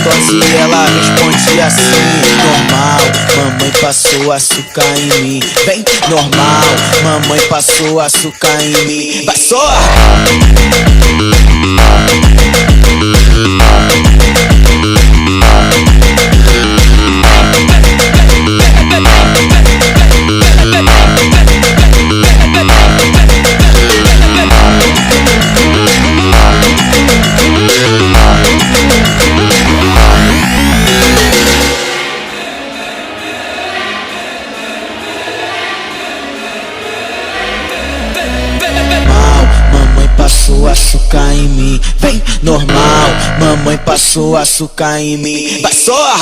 gostosa e ela responde assim: normal, mamãe passou açúcar em mim. Vem, normal, mamãe passou açúcar em mim. Vai só! Passou açúcar em mim, vem, normal, mamãe passou açúcar em mim. Vai só!